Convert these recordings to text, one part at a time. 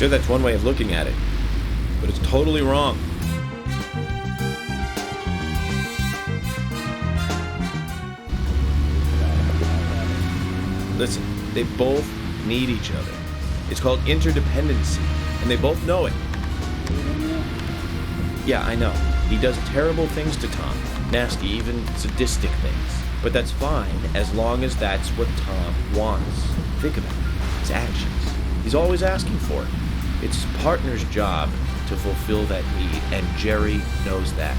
Sure, that's one way of looking at it, but it's totally wrong. Listen, they both need each other. It's called interdependency, and they both know it. Yeah, I know. He does terrible things to Tom. Nasty, even sadistic things. But that's fine, as long as that's what Tom wants. Think about it. His actions. He's always asking for it. It's his partner's job to fulfill that need, and Jerry knows that.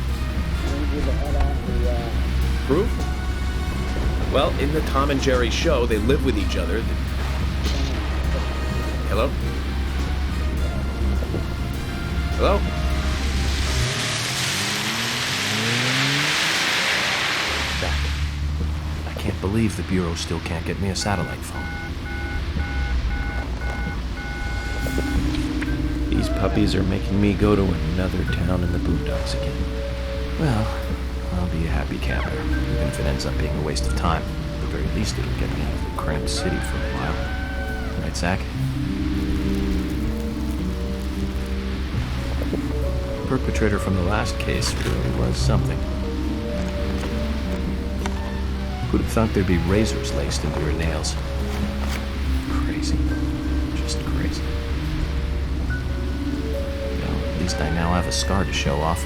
Proof? Well, in the Tom and Jerry show, they live with each other. Hello? Hello? I can't believe the Bureau still can't get me a satellite phone. These puppies are making me go to another town in the boondocks again. Well, I'll be a happy camper, even if it ends up being a waste of time. At the very least, it'll get me out of the cramped city for a while. Right, Zach? The perpetrator from the last case really was something. Who'd have thought there'd be razors laced into your nails? Crazy. Just crazy. Well, at least I now have a scar to show off.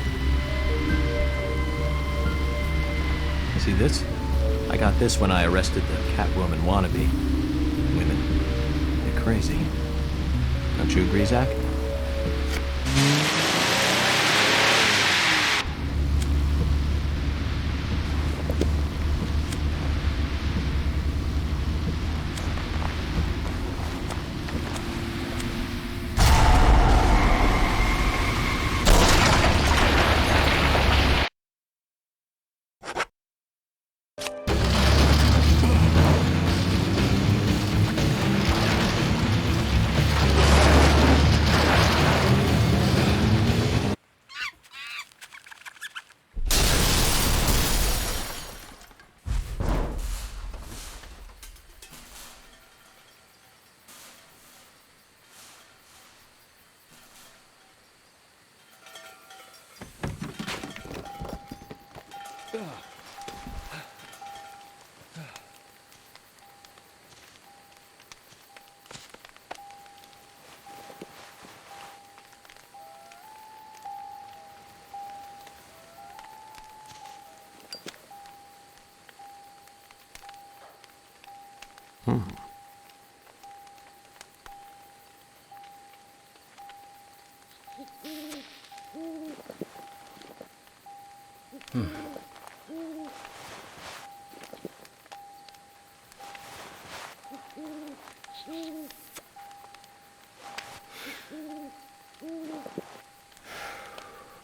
See this? I got this when I arrested the Catwoman wannabe. Women. They're crazy. Don't you agree, Zach?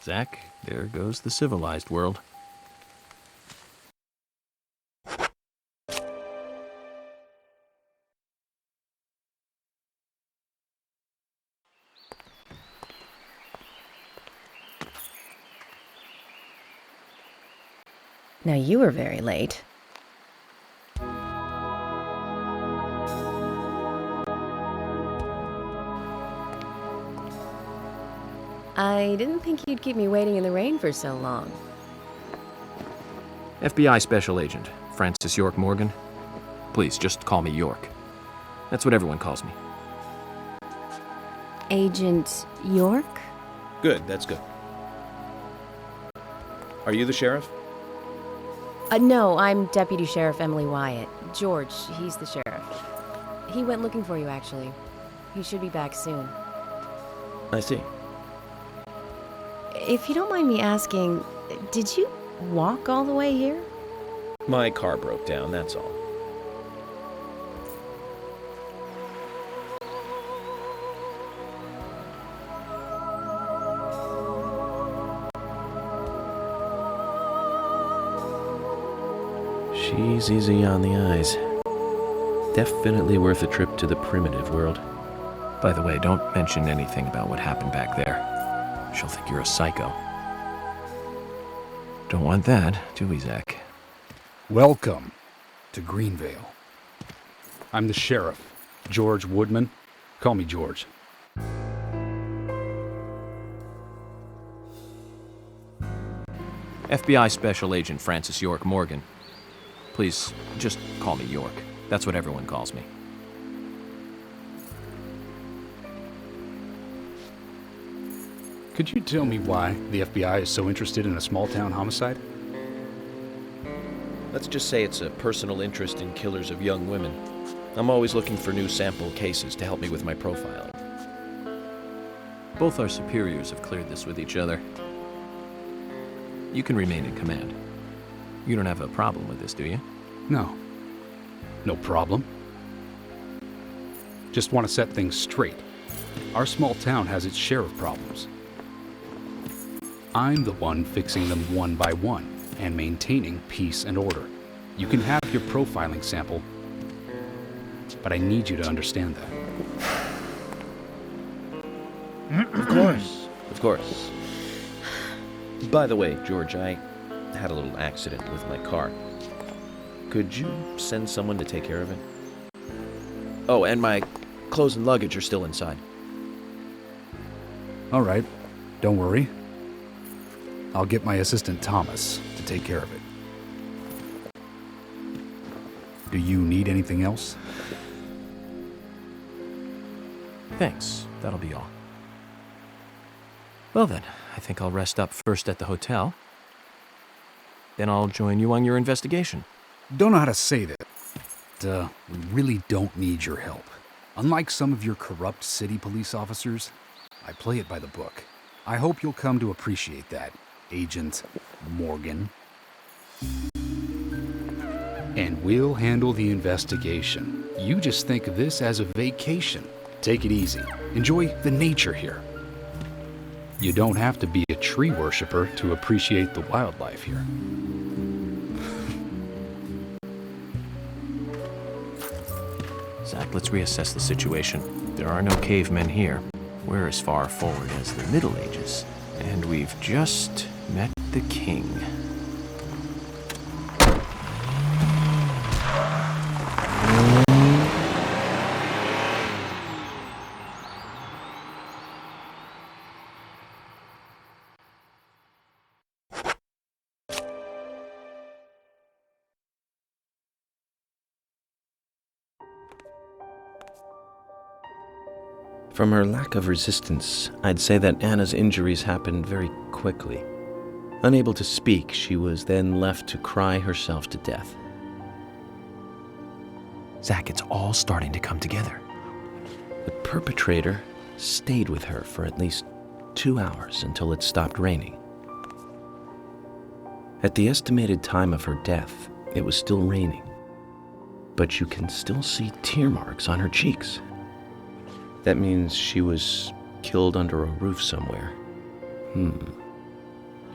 Zach, there goes the civilized world. Now you were very late. I didn't think you'd keep me waiting in the rain for so long. FBI Special Agent, Francis York Morgan. Please, just call me York. That's what everyone calls me. Agent York? Good, that's good. Are you the sheriff? No, I'm Deputy Sheriff Emily Wyatt. George, he's the sheriff. He went looking for you, actually. He should be back soon. I see. If you don't mind me asking, did you walk all the way here? My car broke down, that's all. She's easy on the eyes. Definitely worth a trip to the primitive world. By the way, don't mention anything about what happened back there. She'll think you're a psycho. Don't want that, do we, Zach? Welcome to Greenvale. I'm the sheriff, George Woodman. Call me George. FBI Special Agent Francis York Morgan. Please, just call me York. That's what everyone calls me. Could you tell me why the FBI is so interested in a small-town homicide? Let's just say it's a personal interest in killers of young women. I'm always looking for new sample cases to help me with my profiling. Both our superiors have cleared this with each other. You can remain in command. You don't have a problem with this, do you? No. No problem. Just want to set things straight. Our small town has its share of problems. I'm the one fixing them one by one and maintaining peace and order. You can have your profiling sample, but I need you to understand that. Of course. Of course. By the way, George, I had a little accident with my car. Could you send someone to take care of it? Oh, and my clothes and luggage are still inside. All right. Don't worry. I'll get my assistant Thomas to take care of it. Do you need anything else? Thanks. That'll be all. Well then, I think I'll rest up first at the hotel. Then I'll join you on your investigation. Don't know how to say that. We really don't need your help. Unlike some of your corrupt city police officers, I play it by the book. I hope you'll come to appreciate that, Agent Morgan. And we'll handle the investigation. You just think of this as a vacation. Take it easy. Enjoy the nature here. You don't have to be a tree worshiper to appreciate the wildlife here. Zach, let's reassess the situation. There are no cavemen here. We're as far forward as the Middle Ages. And we've just met the king. From her lack of resistance, I'd say that Anna's injuries happened very quickly. Unable to speak, she was then left to cry herself to death. Zach, it's all starting to come together. The perpetrator stayed with her for at least 2 hours until it stopped raining. At the estimated time of her death, it was still raining, but you can still see tear marks on her cheeks. That means she was killed under a roof somewhere.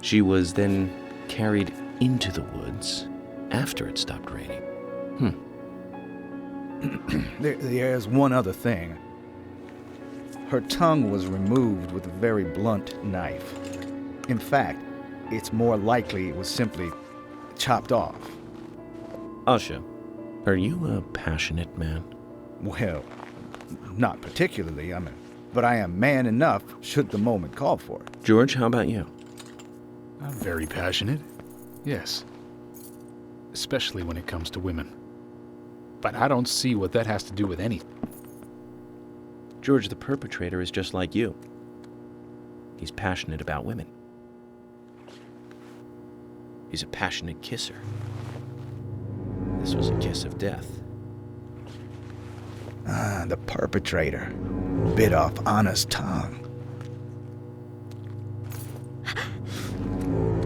She was then carried into the woods after it stopped raining. There's one other thing. Her tongue was removed with a very blunt knife. In fact, it's more likely it was simply chopped off. Asha, are you a passionate man? Well, not particularly, but I am man enough should the moment call for it. George, how about you? I'm very passionate. Yes. Especially when it comes to women. But I don't see what that has to do with anything. George, the perpetrator, is just like you. He's passionate about women. He's a passionate kisser. This was a kiss of death. The perpetrator bit off Anna's tongue.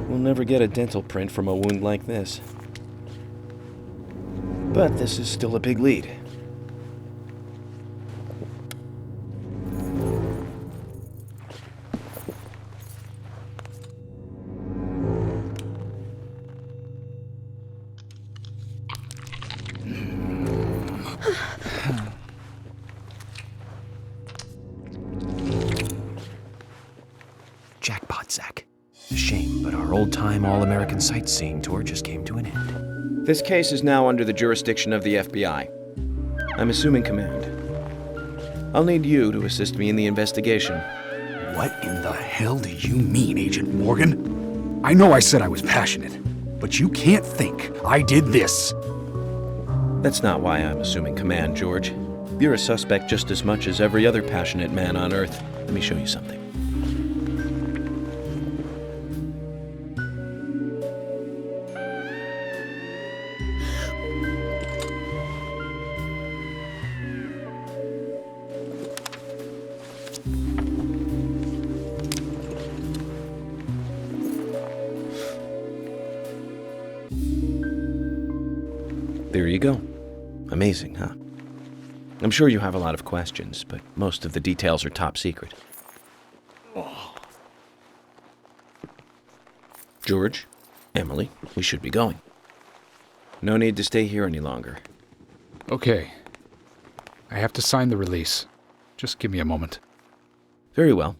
We'll never get a dental print from a wound like this. But this is still a big lead. Jackpot, Zach. A shame, but our old-time all-American sightseeing tour just came to an end. This case is now under the jurisdiction of the FBI. I'm assuming command. I'll need you to assist me in the investigation. What in the hell do you mean, Agent Morgan? I know I said I was passionate, but you can't think I did this. That's not why I'm assuming command, George. You're a suspect just as much as every other passionate man on Earth. Let me show you something. There you go. Amazing, huh? I'm sure you have a lot of questions, but most of the details are top secret. George, Emily, we should be going. No need to stay here any longer. Okay. I have to sign the release. Just give me a moment. Very well.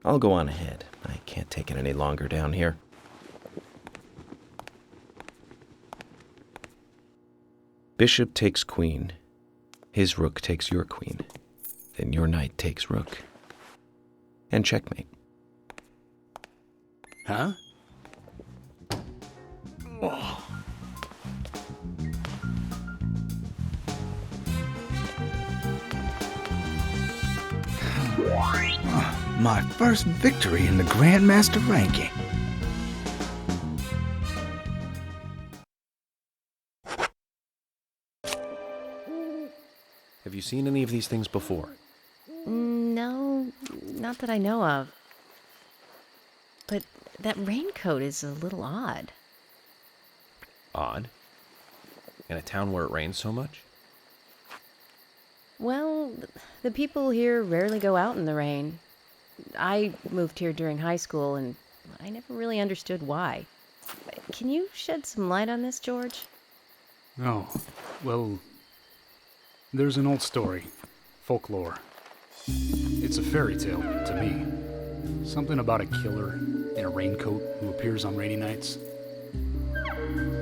I'll go on ahead. I can't take it any longer down here. Bishop takes queen. His rook takes your queen. Then your knight takes rook. And checkmate. Huh? My first victory in the Grandmaster ranking. Have you seen any of these things before? No, not that I know of. But that raincoat is a little odd. Odd. In a town where it rains so much? Well, the people here rarely go out in the rain. I moved here during high school, and I never really understood why. Can you shed some light on this, George? Oh, well, there's an old story, folklore. It's a fairy tale to me. Something about a killer in a raincoat who appears on rainy nights.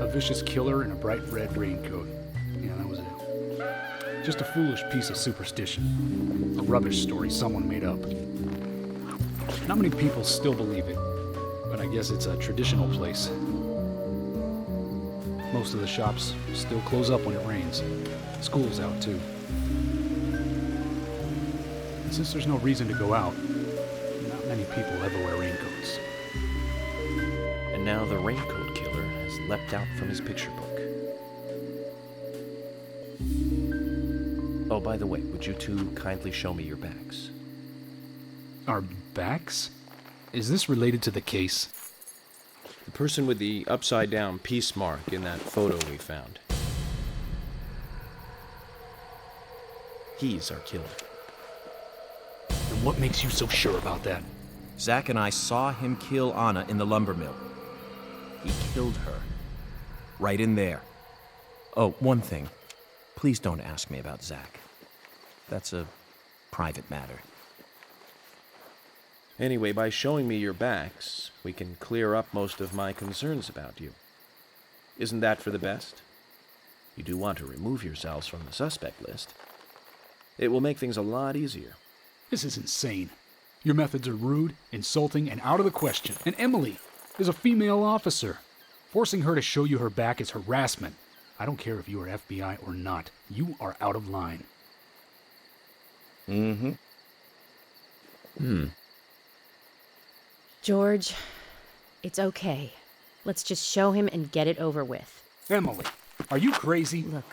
A vicious killer in a bright red raincoat. Yeah, that was it. Just a foolish piece of superstition. A rubbish story someone made up. Not many people still believe it, but I guess it's a traditional place. Most of the shops still close up when it rains. School's out too. And since there's no reason to go out, not many people ever wear raincoats. And now the raincoat killer has leapt out from his picture book. Oh, by the way, would you two kindly show me your backs? Our backs? Is this related to the case? The person with the upside-down peace mark in that photo we found. He's our killer. And what makes you so sure about that? Zach and I saw him kill Anna in the lumber mill. He killed her. Right in there. Oh, one thing. Please don't ask me about Zach. That's a private matter. Anyway, by showing me your backs, we can clear up most of my concerns about you. Isn't that for the best? You do want to remove yourselves from the suspect list. It will make things a lot easier. This is insane. Your methods are rude, insulting, and out of the question. And Emily is a female officer. Forcing her to show you her back is harassment. I don't care if you are FBI or not. You are out of line. George, it's okay. Let's just show him and get it over with. Emily, are you crazy? Look,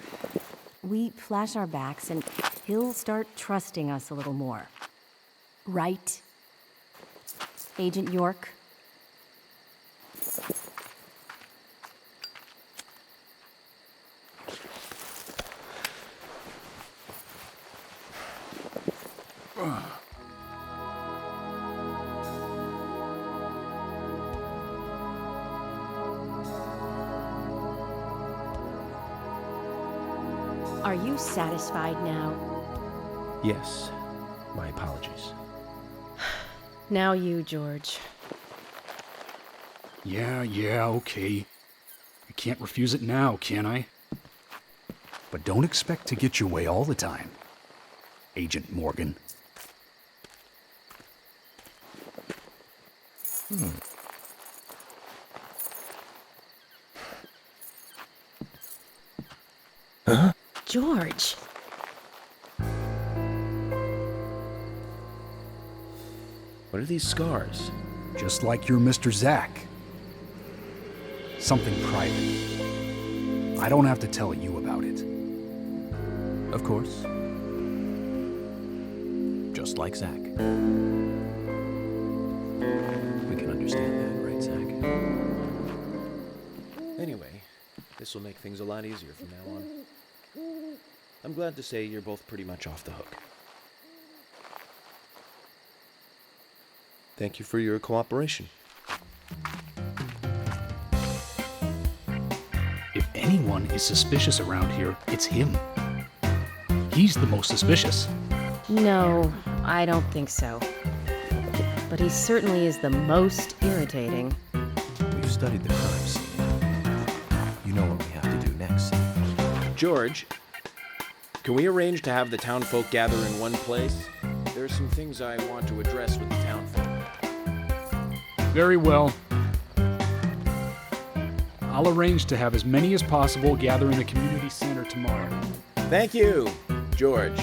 we flash our backs and he'll start trusting us a little more. Right? Agent York? Are you satisfied now? Yes. My apologies. Now you, George. Yeah, okay. I can't refuse it now, can I? But don't expect to get your way all the time, Agent Morgan. George. What are these scars? Just like your Mr. Zack. Something private. I don't have to tell you about it. Of course. Just like Zack. We can understand that, right, Zack? Anyway, this will make things a lot easier from now on. I'm glad to say you're both pretty much off the hook. Thank you for your cooperation. If anyone is suspicious around here, it's him. He's the most suspicious. No, I don't think so. But he certainly is the most irritating. We've studied the crime scene. You know what we have to do next. George, can we arrange to have the townfolk gather in one place? There are some things I want to address with the townfolk. Very well. I'll arrange to have as many as possible gather in the community center tomorrow. Thank you, George.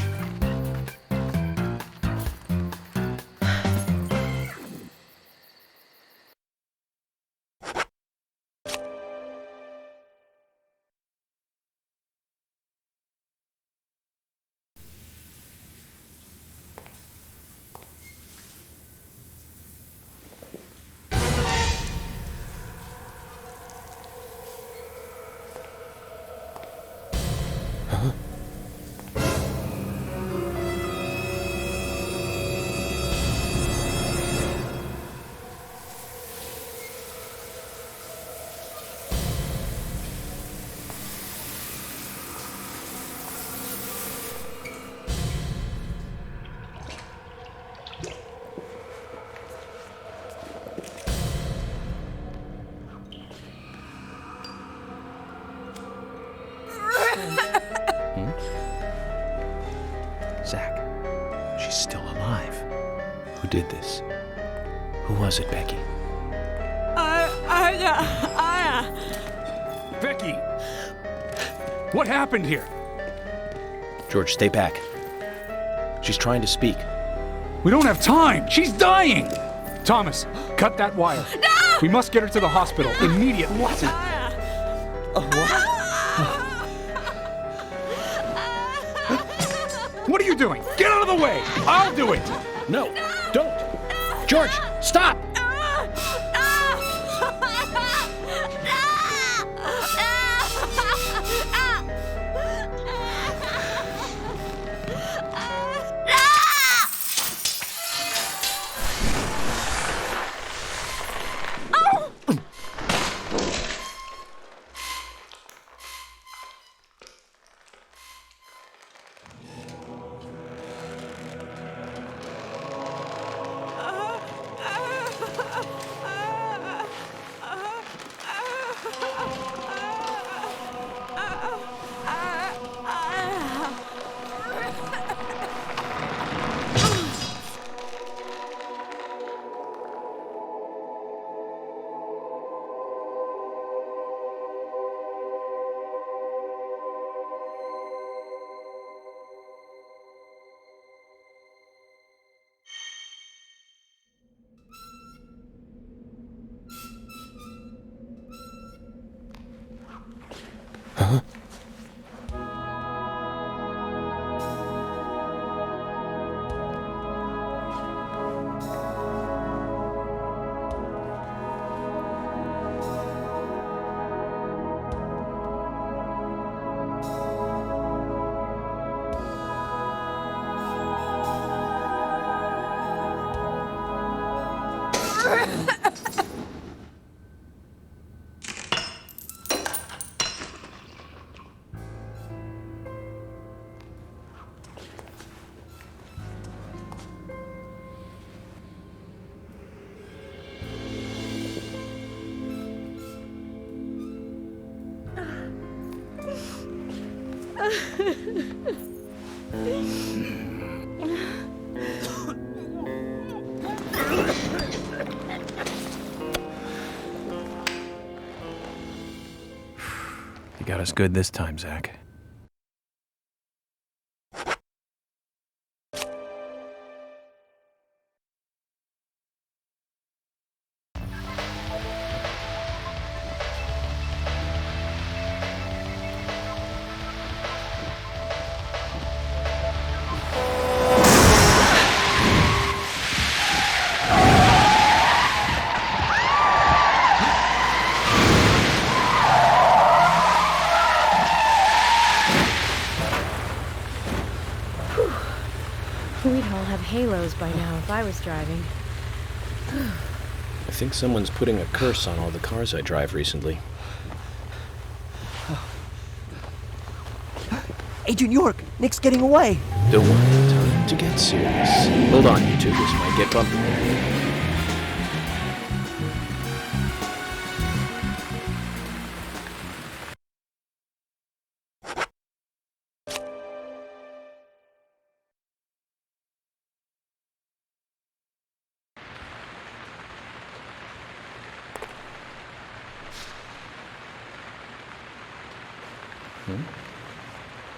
Zack, she's still alive. Who did this? Who was it, Becky? Becky! What happened here? George, stay back. She's trying to speak. We don't have time! She's dying! Thomas, cut that wire. No! We must get her to the hospital immediately. What? What are you doing? Get out of the way! I'll do it! No, don't! George, stop! You got us good this time, Zack. halos by now if I was driving. I think someone's putting a curse on all the cars I drive recently. Agent York, Nick's getting away. Don't worry, time to get serious. Hold on, you two, this might get bumpy.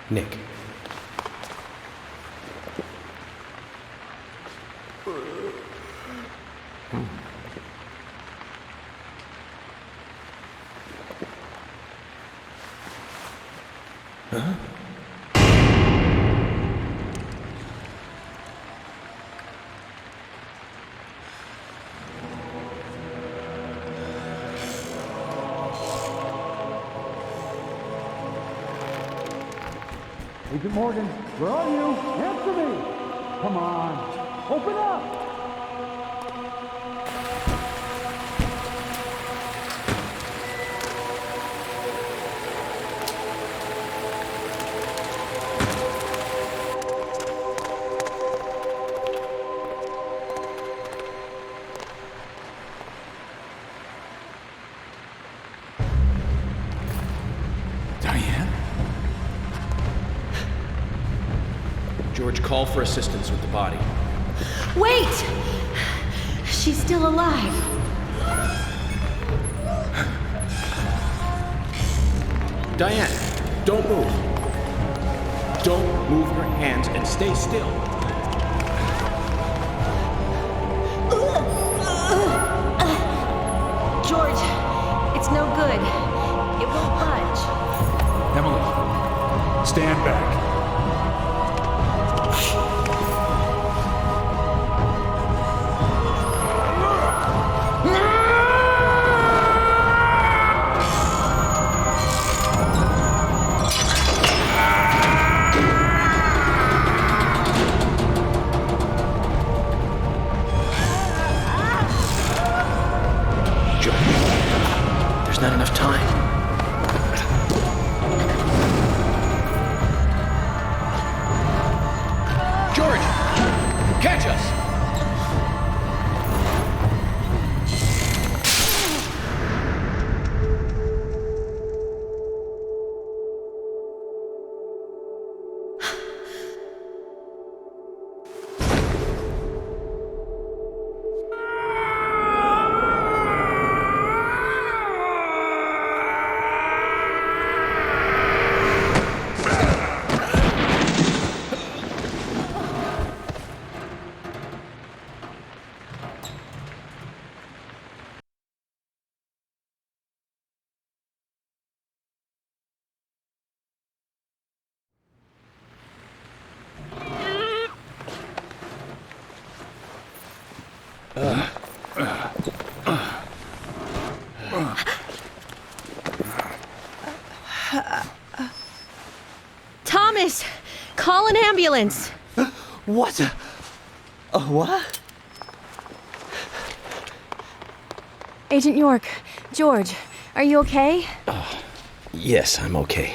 Nick. Huh? Agent Morgan, where are you? Answer me! Come on, open up! Diane? George, call for assistance with the body. Wait! She's still alive. Diane, don't move. Don't move your hands and stay still. George, it's no good. It won't budge. Emily, stand back. There's not enough time. George! Catch us! Thomas! Call an ambulance! What? What? Agent York, George, are you okay? Yes, I'm okay.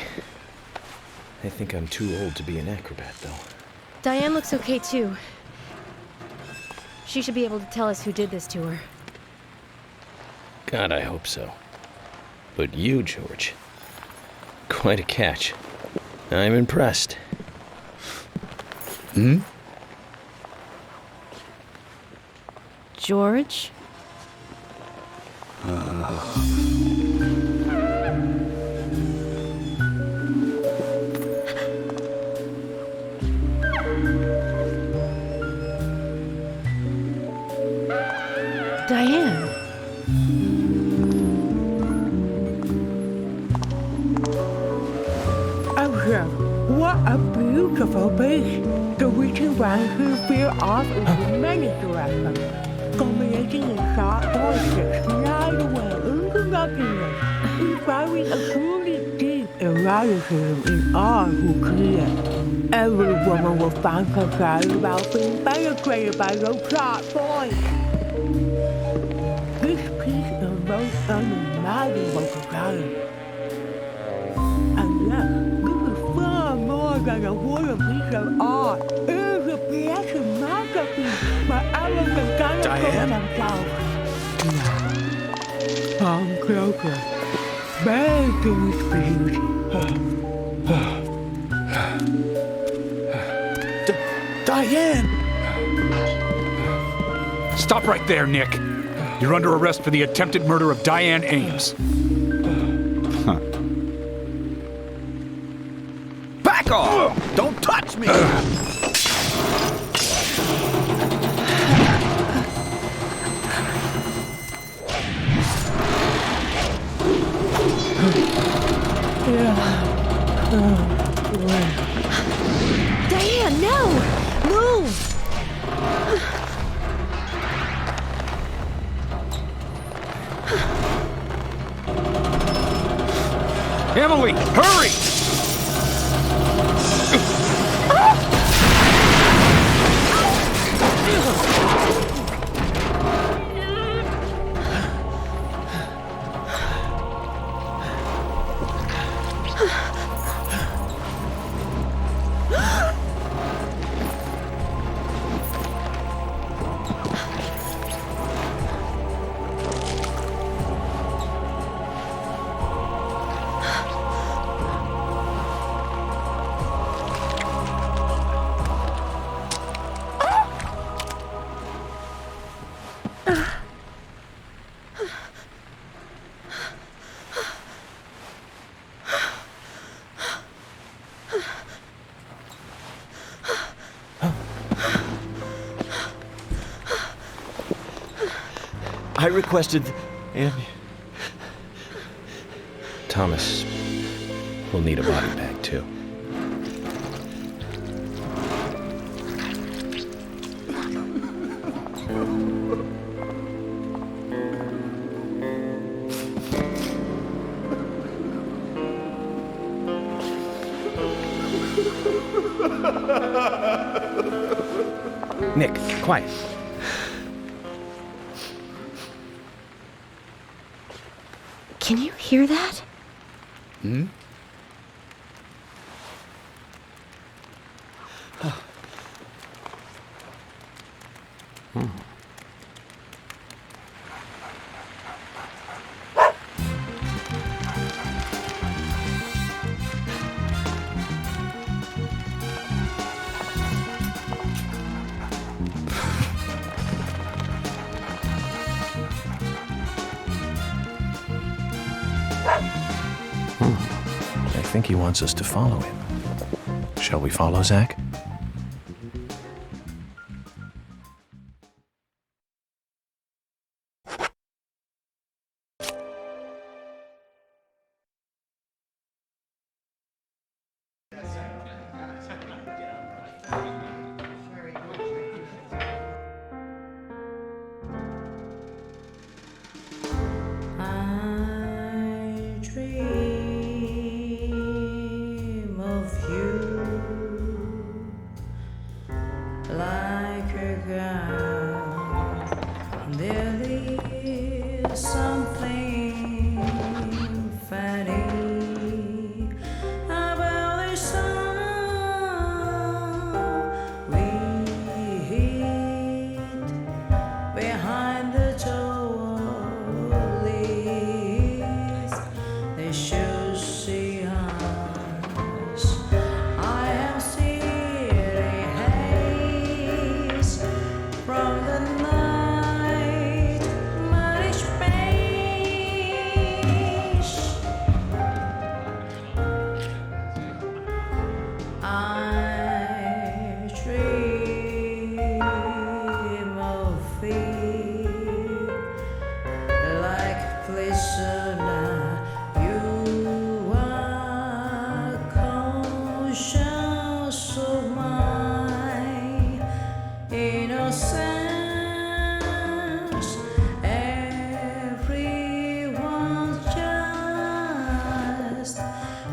I think I'm too old to be an acrobat, though. Diane looks okay too. She should be able to tell us who did this to her. God, I hope so. But you, George, quite a catch. I'm impressed. George? Diane. Oh, what a beautiful beach. The reaching branches veer off into many directions, culminating in sharp voices glide away into nothingness, inspiring a truly deep eroticism in all who create. Every woman will fantasize about being penetrated by those sharp boys. This piece is most unimaginable desire. And yes, this is far more than a wooden piece of art. It is a piece of masterpiece by elegant Diane? themselves. Come closer. Begging please. Diane! Stop right there, Nick. You're under arrest for the attempted murder of Diane Ames. Back off! Don't touch me! Diane, no! Move! Emily, hurry! I requested... Thomas will need a body bag, too. Nick, quiet. Can you hear that? Hmm? I think he wants us to follow him. Shall we follow, Zach?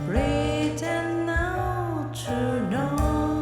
Written out to know.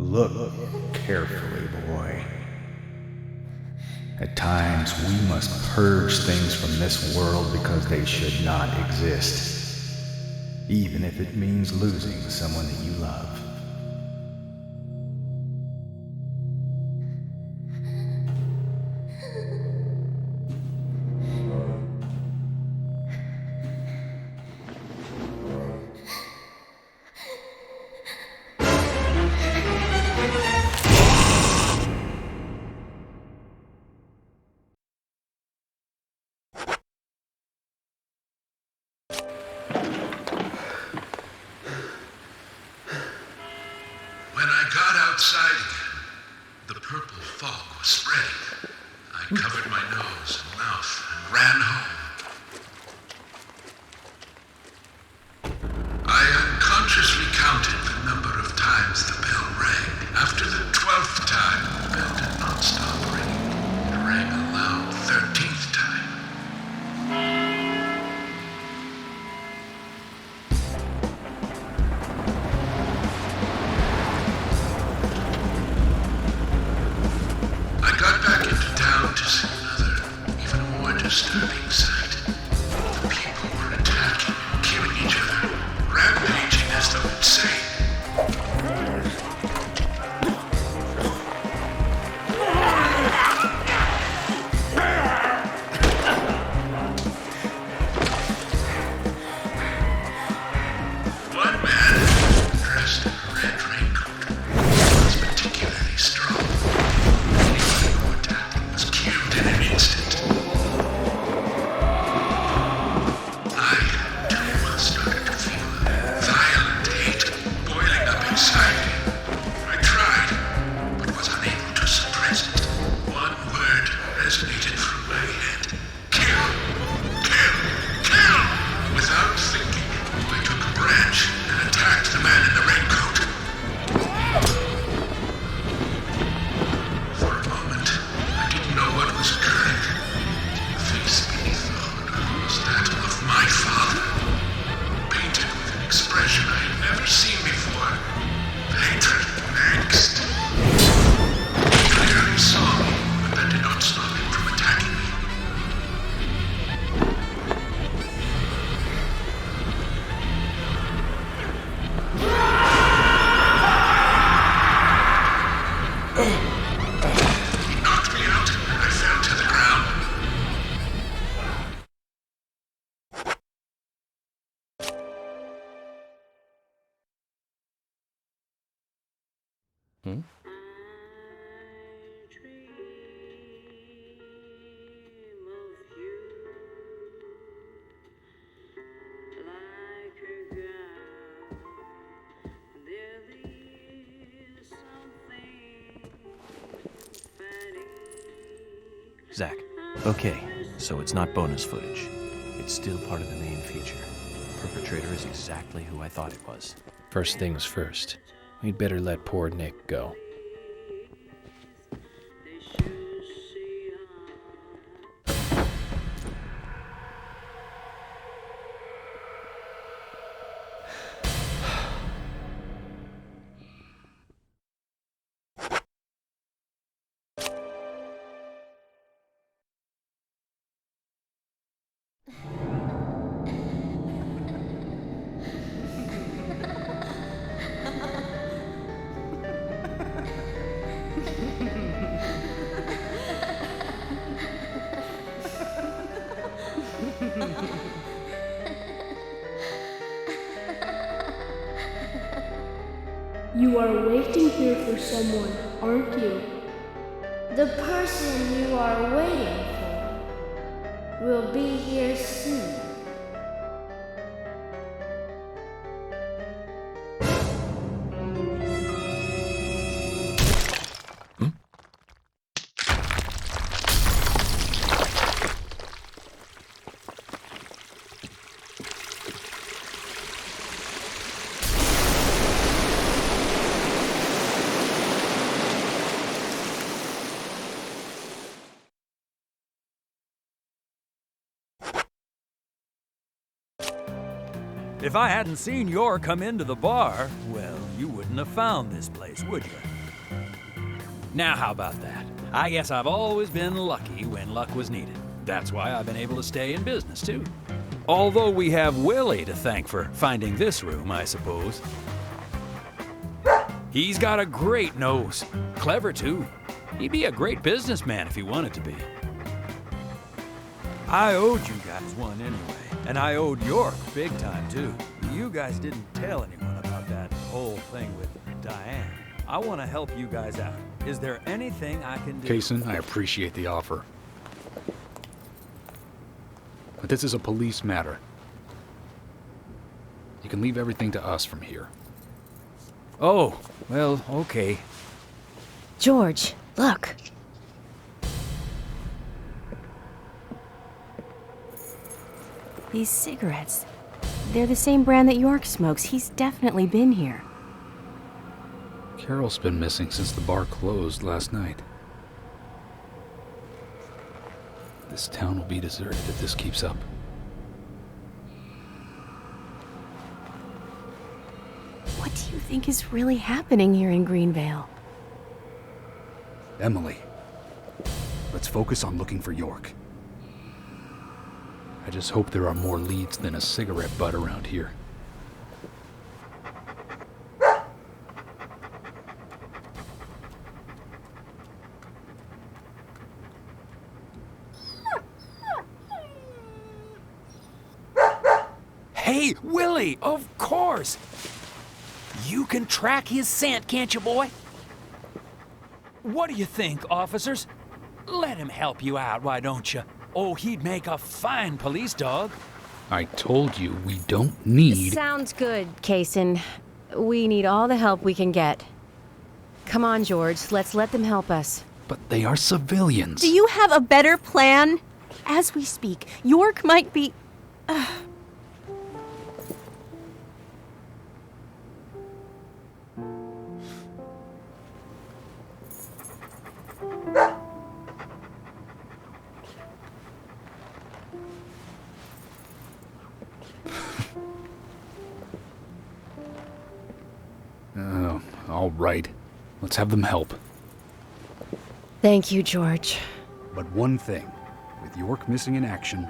Look carefully, boy. At times, we must purge things from this world because they should not exist, even if it means losing someone that you love. When I got outside again, the purple fog was spreading. I covered my nose and mouth and ran home. I unconsciously counted the number of times the bell rang. After the 12th time, the bell did not stop ringing. It rang a loud 13th time. I got back into town to see another, even more disturbing sight. The people were attacking, killing each other, rampaging as though insane. One man, dressed in a red raincoat, was particularly strong. Anybody who attacked him was killed in an instant. I, too, started to feel a violent hate boiling up inside me. I tried, but was unable to suppress it. One word resonated through my head. Kill! Kill! Kill! Without thinking, I took a branch and attacked the man in the raincoat. For a moment, I didn't know what was occurring. The face beneath the hood was that of my father, painted with an expression I had never seen before. Hatred and angst. He clearly saw me, but that did not stop him from attacking me. He knocked me out, and I fell to the ground. Zach. Okay, so it's not bonus footage. It's still part of the main feature. The perpetrator is exactly who I thought it was. First things first. We'd better let poor Nick go. You are waiting here for someone, aren't you? The person you are waiting for will be here soon. If I hadn't seen Yor come into the bar, well, you wouldn't have found this place, would you? Now how about that? I guess I've always been lucky when luck was needed. That's why I've been able to stay in business, too. Although we have Willie to thank for finding this room, I suppose. He's got a great nose. Clever, too. He'd be a great businessman if he wanted to be. I owed you guys one anyway, and I owed York big time, too. You guys didn't tell anyone about that whole thing with Diane. I want to help you guys out. Is there anything I can do? Kaysen, I appreciate the offer. But this is a police matter. You can leave everything to us from here. Oh, well, okay. George, look. These cigarettes. They're the same brand that York smokes. He's definitely been here. Carol's been missing since the bar closed last night. This town will be deserted if this keeps up. What do you think is really happening here in Greenvale? Emily, let's focus on looking for York. I just hope there are more leads than a cigarette butt around here. Hey, Willie, of course! You can track his scent, can't you, boy? What do you think, officers? Let him help you out, why don't you? Oh, he'd make a fine police dog. I told you we don't need... Sounds good, Kaysen. We need all the help we can get. Come on, George, let's let them help us. But they are civilians. Do you have a better plan? As we speak, York might be... All right. Let's have them help. Thank you, George. But one thing. With York missing in action,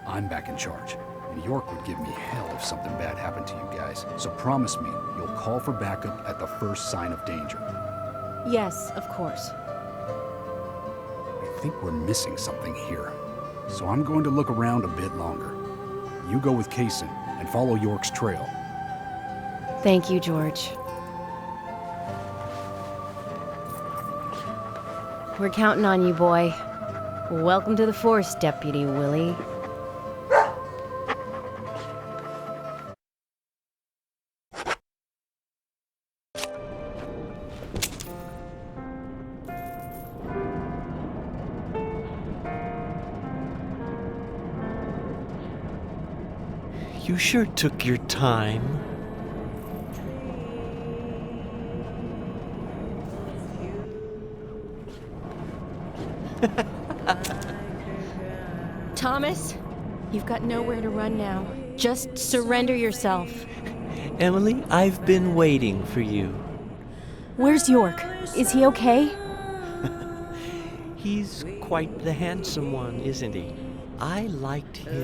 I'm back in charge. And York would give me hell if something bad happened to you guys. So promise me you'll call for backup at the first sign of danger. Yes, of course. I think we're missing something here. So I'm going to look around a bit longer. You go with Kaysen and follow York's trail. Thank you, George. We're counting on you, boy. Welcome to the force, Deputy Willie. You sure took your time. Thomas, you've got nowhere to run now. Just surrender yourself. Emily, I've been waiting for you. Where's York? Is he okay? He's quite the handsome one, isn't he? I liked him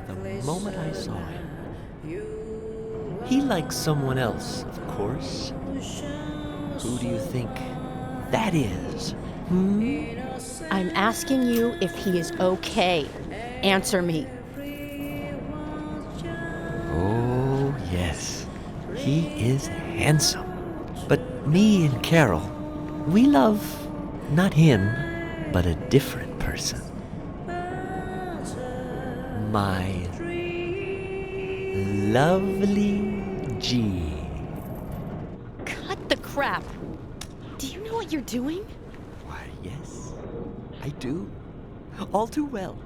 the moment I saw him. He likes someone else, of course. Who do you think that is? I'm asking you if he is okay. Answer me. Oh, yes. He is handsome. But me and Carol, we love not him, but a different person. My lovely G. Cut the crap. Do you know what you're doing? Why, yes, I do. All too well.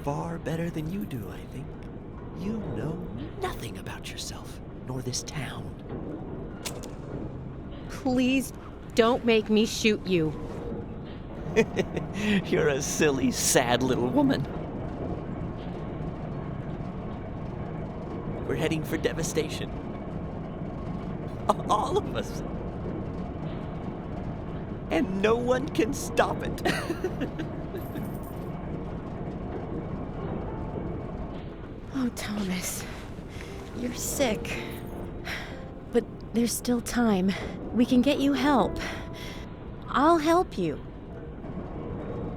Far better than you do, I think. You know nothing about yourself, nor this town. Please don't make me shoot you. You're a silly, sad little woman. We're heading for devastation. All of us. And no one can stop it. Oh, Thomas. You're sick. But there's still time. We can get you help. I'll help you.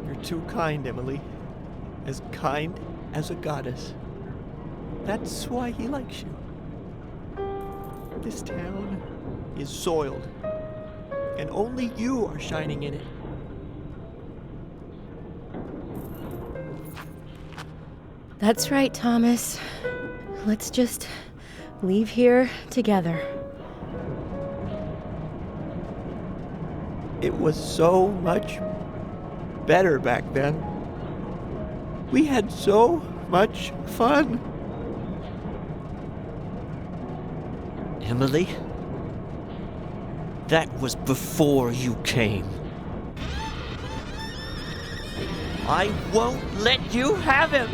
You're too kind, Emily. As kind as a goddess. That's why he likes you. This town is soiled, and only you are shining in it. That's right, Thomas. Let's just leave here together. It was so much better back then. We had so much fun. Emily, that was before you came. I won't let you have him!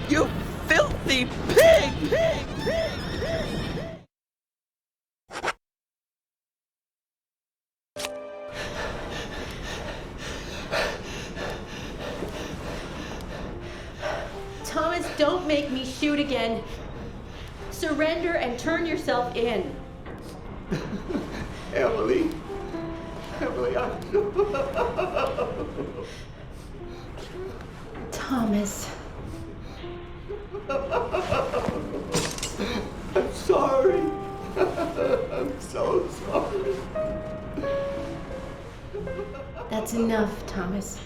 You filthy pig! Thomas, don't make me shoot again. Surrender and turn yourself in. Emily, Thomas. I'm sorry. I'm so sorry. That's enough, Thomas.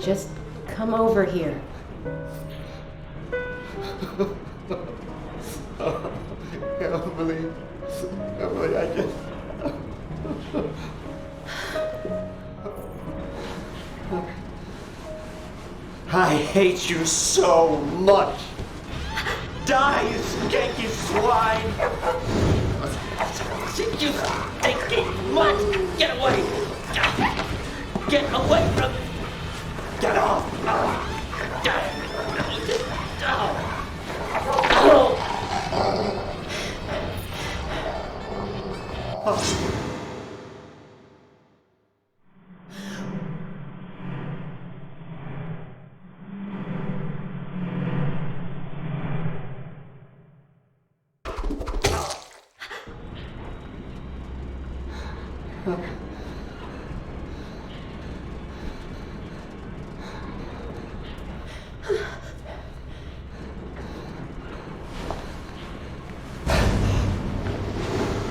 Just come over here. Emily, I just... I hate you so much. Die, you skanky swine! You stinking mutt! Get away! Get away from me! Get off!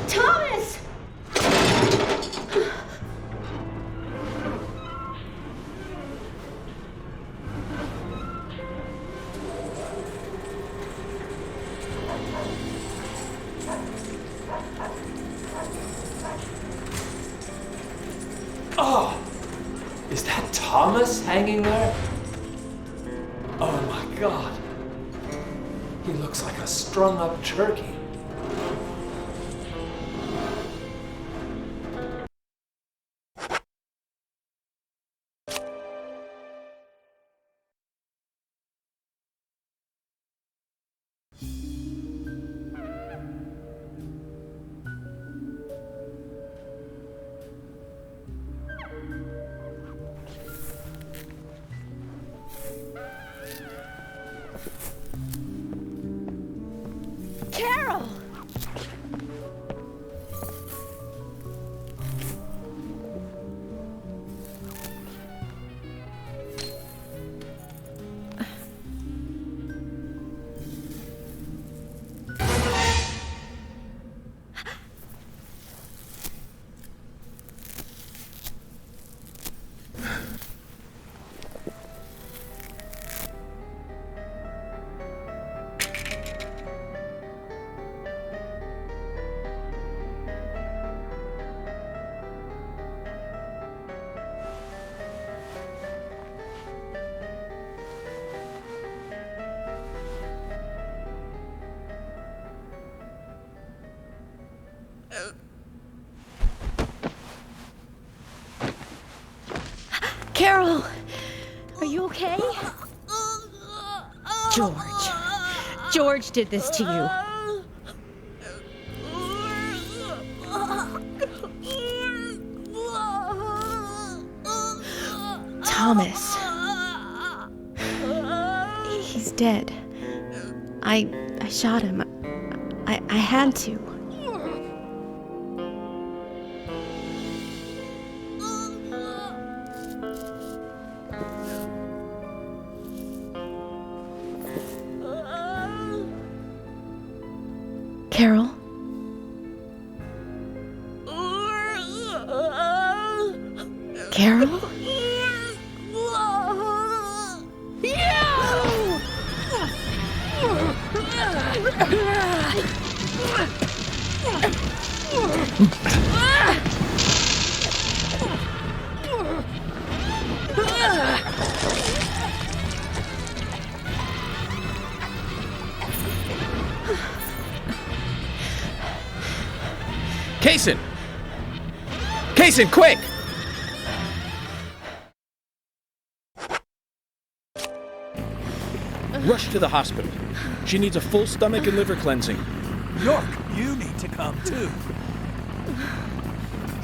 Thomas! Oh! Is that Thomas hanging there? Oh my god. He looks like a strung-up turkey. Carol! Carol, are you okay? George. George did this to you. Thomas. He's dead. I shot him. I had to. Carol? Carol? Kaysen! Kaysen, quick! Rush to the hospital. She needs a full stomach and liver cleansing. York, you need to come too.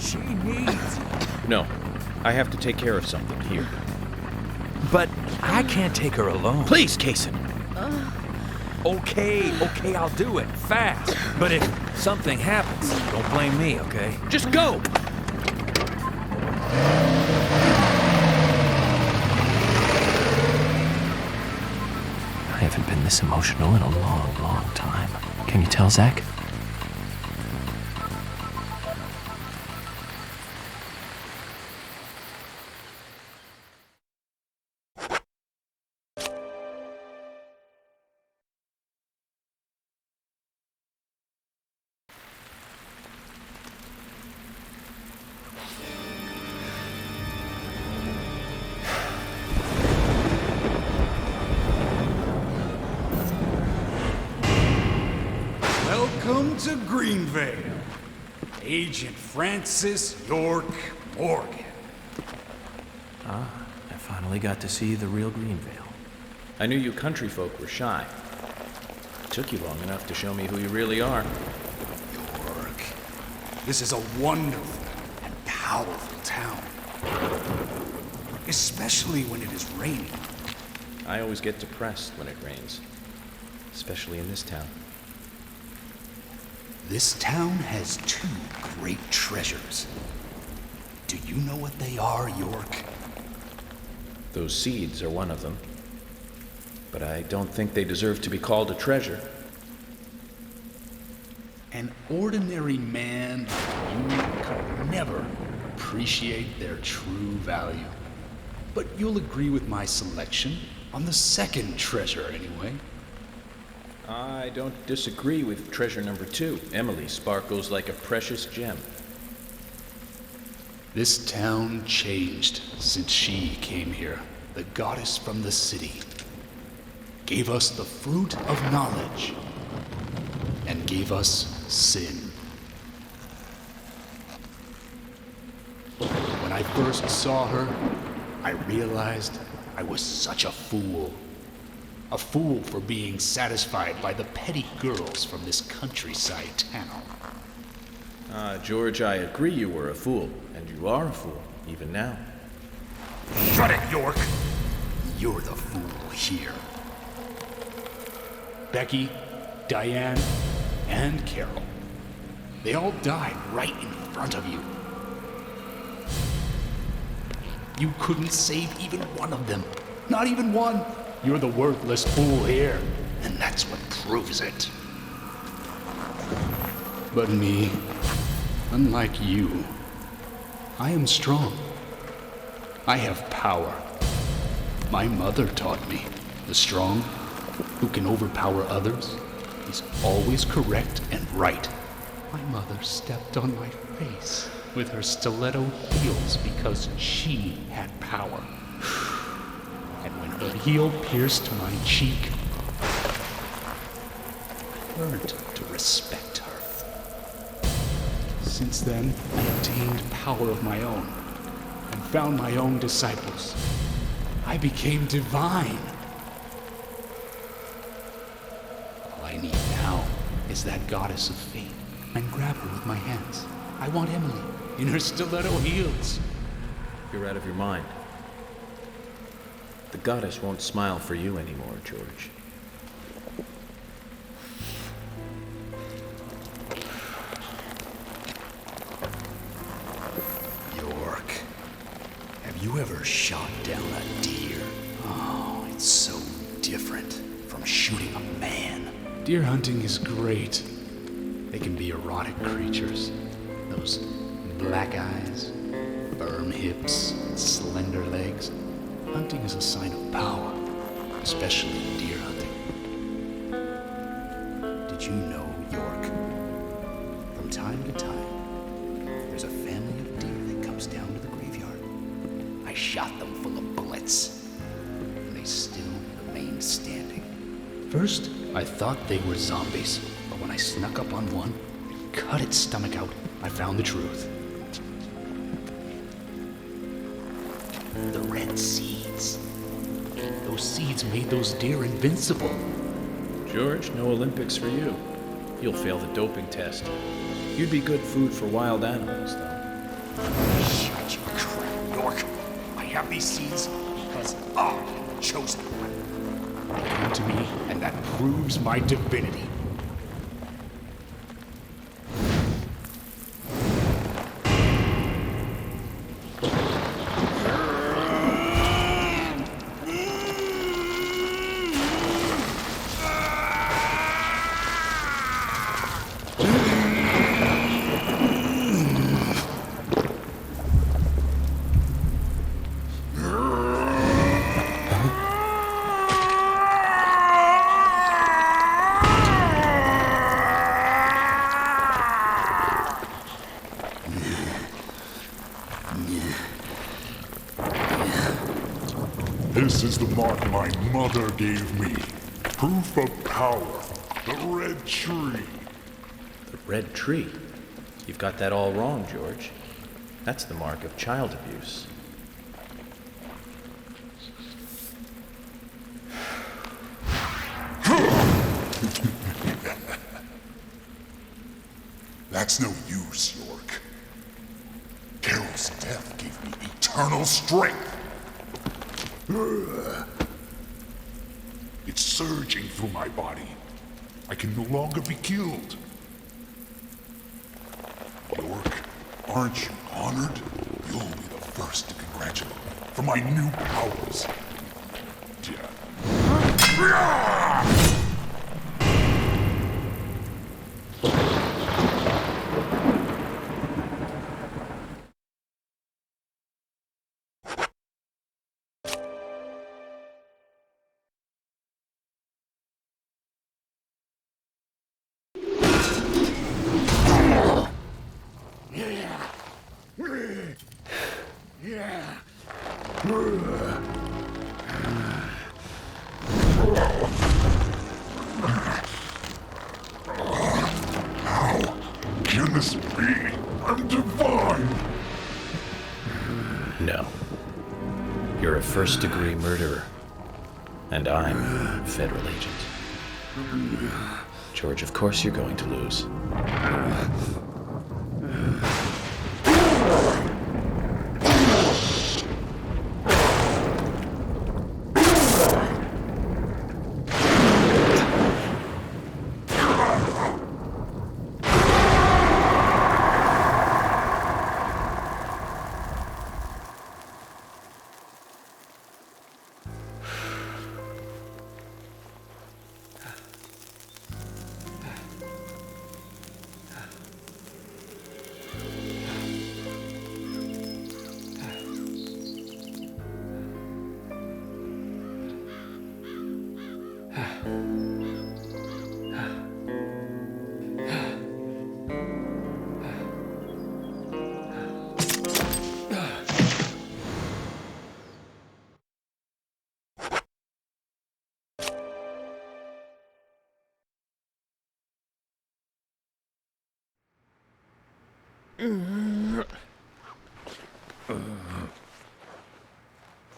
She needs... No, I have to take care of something here. But I can't take her alone. Please, Kaysen. Okay, I'll do it. Fast. But if something happens, don't blame me, okay? Just go! I haven't been this emotional in a long, long time. Can you tell, Zach? Welcome to Greenvale, Agent Francis York Morgan. I finally got to see the real Greenvale. I knew you country folk were shy. It took you long enough to show me who you really are. York, this is a wonderful and powerful town. Especially when it is raining. I always get depressed when it rains. Especially in this town. This town has two great treasures. Do you know what they are, York? Those seeds are one of them. But I don't think they deserve to be called a treasure. An ordinary man like you could never appreciate their true value. But you'll agree with my selection on the second treasure, anyway. I don't disagree with treasure number 2. Emily sparkles like a precious gem. This town changed since she came here, the goddess from the city. Gave us the fruit of knowledge, and gave us sin. When I first saw her, I realized I was such a fool. A fool for being satisfied by the petty girls from this countryside town. George, I agree you were a fool, and you are a fool, even now. Shut it, York! You're the fool here. Becky, Diane, and Carol. They all died right in front of you. You couldn't save even one of them. Not even one. You're the worthless fool here, and that's what proves it. But me, unlike you, I am strong. I have power. My mother taught me, the strong, who can overpower others, is always correct and right. My mother stepped on my face with her stiletto heels because she had power. And when her heel pierced my cheek, I learned to respect her. Since then, I attained power of my own and found my own disciples. I became divine. is that goddess of fate and grab her with my hands. I want Emily in her stiletto heels. You're out of your mind. The goddess won't smile for you anymore, George. York, have you ever shot down a deer? Oh, it's so different from shooting a man. Deer hunting is great. They can be erotic creatures. Those black eyes, firm hips, slender legs. Hunting is a sign of power, especially in deer hunting. Did you know, York? From time to time, there's a family of deer that comes down to the graveyard. I shot them full of bullets, and they still remain standing. First, I thought they were zombies, but when I snuck up on one and cut its stomach out, I found the truth. The red seeds. Those seeds made those deer invincible. George, no Olympics for you. You'll fail the doping test. You'd be good food for wild animals, though. Shut your crap, York. I have these seeds because I chose them. They came to me, and that proves my divinity. This is the mark my mother gave me. Proof of power. The red tree. The red tree? You've got that all wrong, George. That's the mark of child abuse. That's no use, York. Carol's death gave me eternal strength. It's surging through my body. I can no longer be killed. York, aren't you honored? You'll be the first to congratulate me for my new powers. How can this be? I'm divine! No. You're a first-degree murderer. And I'm a federal agent. George, of course you're going to lose.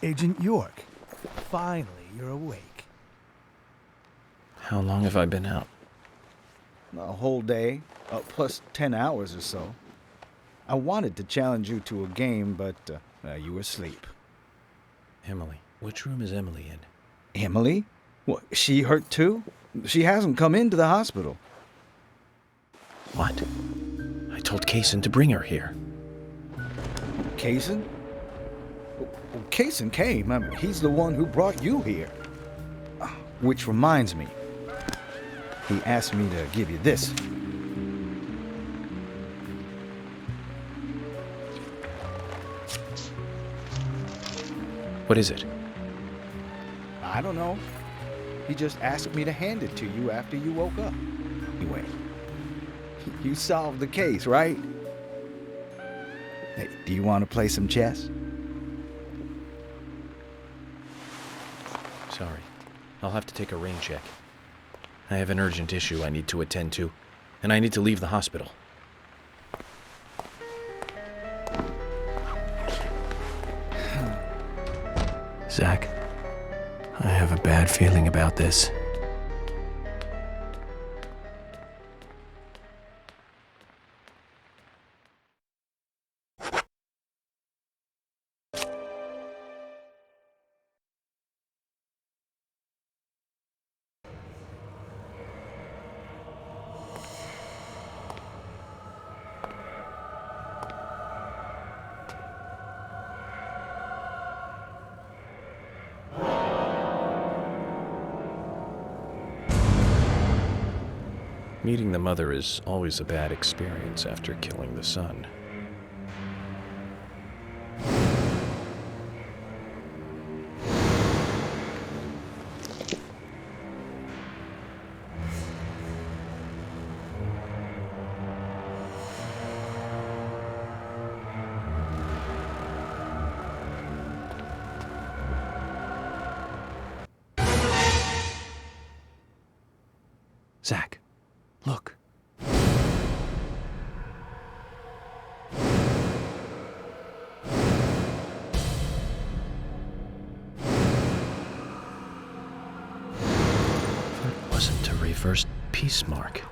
Agent York, finally you're awake. How long have I been out? a whole day, plus 10 hours or so. I wanted to challenge you to a game, but you were asleep. Emily. Which room is Emily in? Emily? What, she hurt too? She hasn't come into the hospital. What? I told Kaysen to bring her here. Kaysen? Well, Kaysen came. He's the one who brought you here. Which reminds me, he asked me to give you this. What is it? I don't know. He just asked me to hand it to you after you woke up. Anyway, you solved the case, right? Hey, do you want to play some chess? Sorry. I'll have to take a rain check. I have an urgent issue I need to attend to, and I need to leave the hospital. Zach, I have a bad feeling about this. Meeting the mother is always a bad experience after killing the son. Zach. Look. That wasn't a reversed peace mark.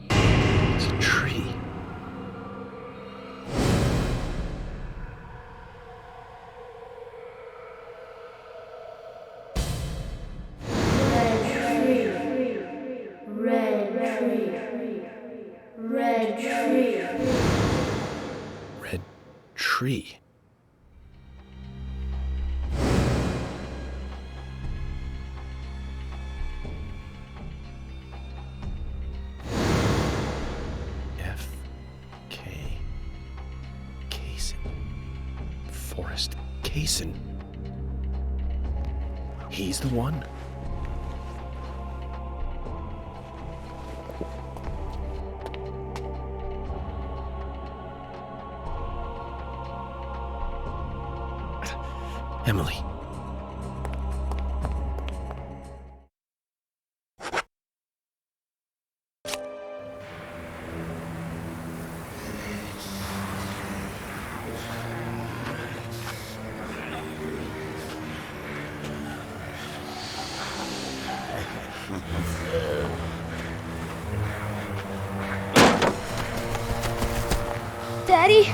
It's a tree. Tree. F.K. Kaysen. Forrest Kaysen. He's the one? Emily. Daddy,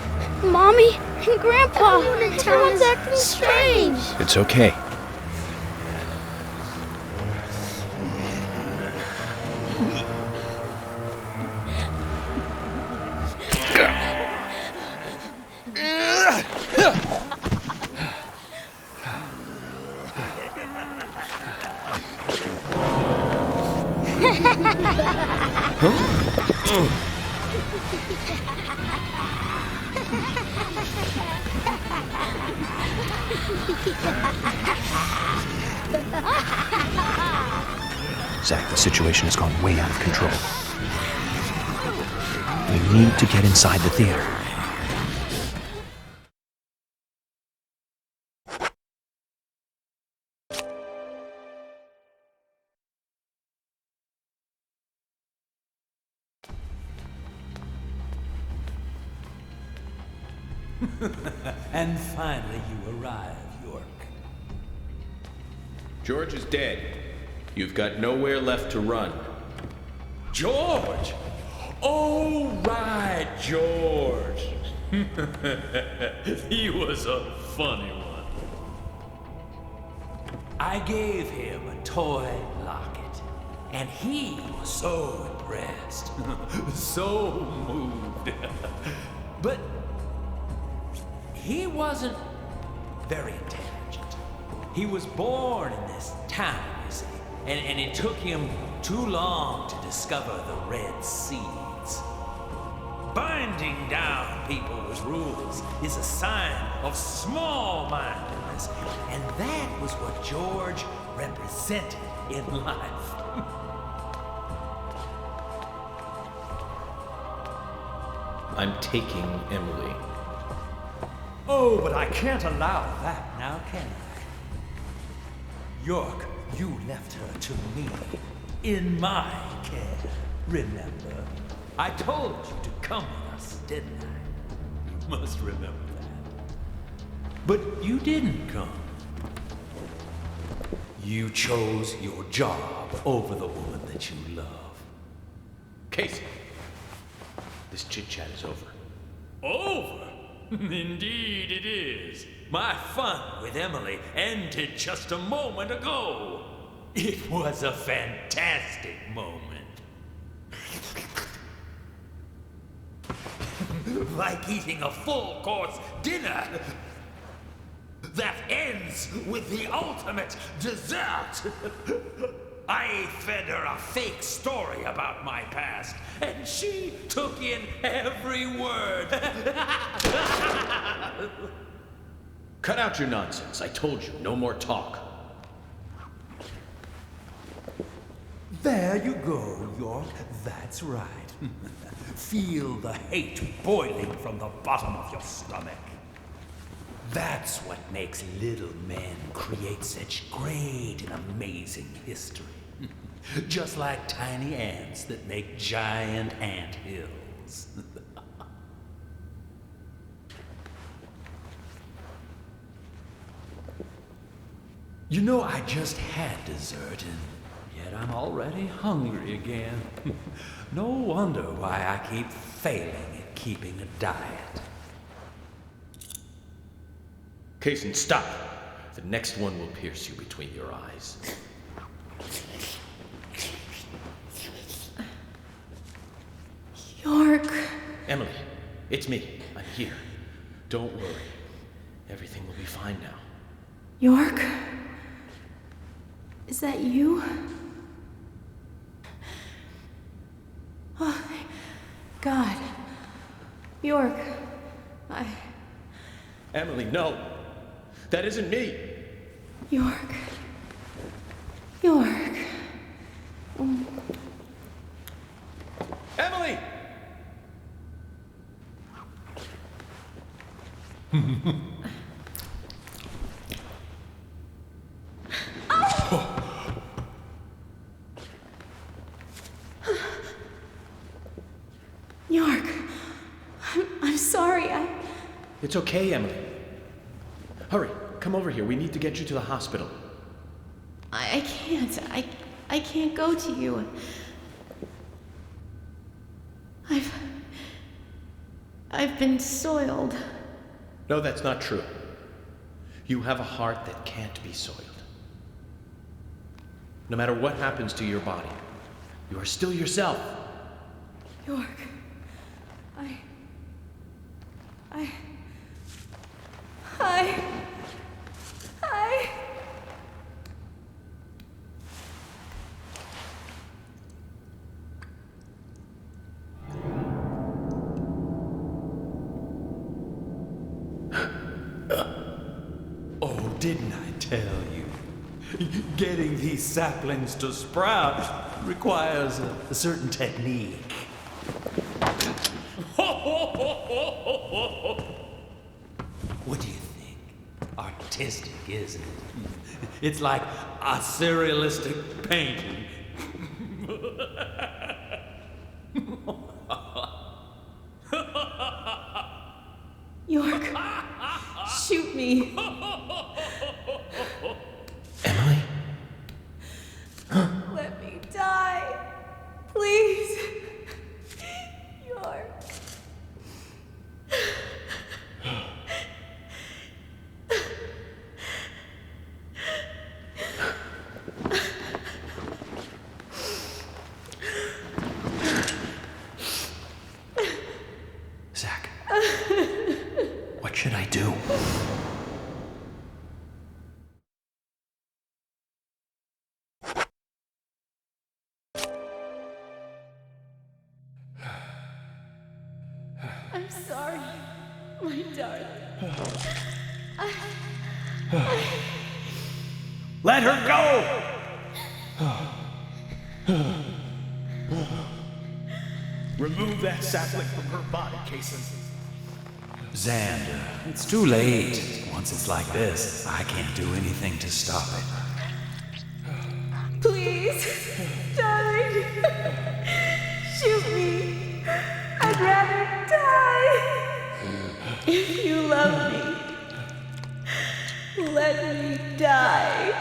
Mommy, and Grandpa. Everyone's acting strange. It's okay. Zach, the situation has gone way out of control. We need to get inside the theater. And finally you arrive, York. George is dead. You've got nowhere left to run. George! Oh, right, George. He was a funny one. I gave him a toy locket, and he was so impressed, so moved. But he wasn't very intelligent. He was born in this town, you see, and it took him too long to discover the Red Seeds. Binding down people with rules is a sign of small-mindedness, and that was what George represented in life. I'm taking Emily. Oh, but I can't allow that now, can I? York, you left her to me, in my care. Remember? I told you to come with us, didn't I? You must remember that. But you didn't come. You chose your job over the woman that you love. Casey, this chit-chat is over. Over? Indeed it is. My fun with Emily ended just a moment ago. It was a fantastic moment. Like eating a full-course dinner that ends with the ultimate dessert. I fed her a fake story about my past, and she took in every word. Cut out your nonsense. I told you, no more talk. There you go, York. That's right. Feel the hate boiling from the bottom of your stomach. That's what makes little men create such great and amazing history. Just like tiny ants that make giant ant hills. You know, I just had dessert, and yet I'm already hungry again. No wonder why I keep failing at keeping a diet. Kaysen, stop. The next one will pierce you between your eyes. York. Emily, it's me. I'm here. Don't worry. Everything will be fine now. York? Is that you? Oh, thank God. York, Emily, no. That isn't me. York. York. Emily! York, I'm sorry. It's okay, Emily. Hurry, come over here. We need to get you to the hospital. I can't. I can't go to you. I've been soiled. No, that's not true. You have a heart that can't be soiled. No matter what happens to your body, you are still yourself. York, Oh, didn't I tell you? Getting these saplings to sprout requires a certain technique. What do you think? Artistic, isn't it? It's like a surrealistic painting. York, shoot me. Emily? What should I do? I'm sorry, my darling. Let her go! Remove that sapling from her body, Kason. Xander, it's too late. Once it's like this, I can't do anything to stop it. Please, darling, shoot me. I'd rather die. If you love me, let me die.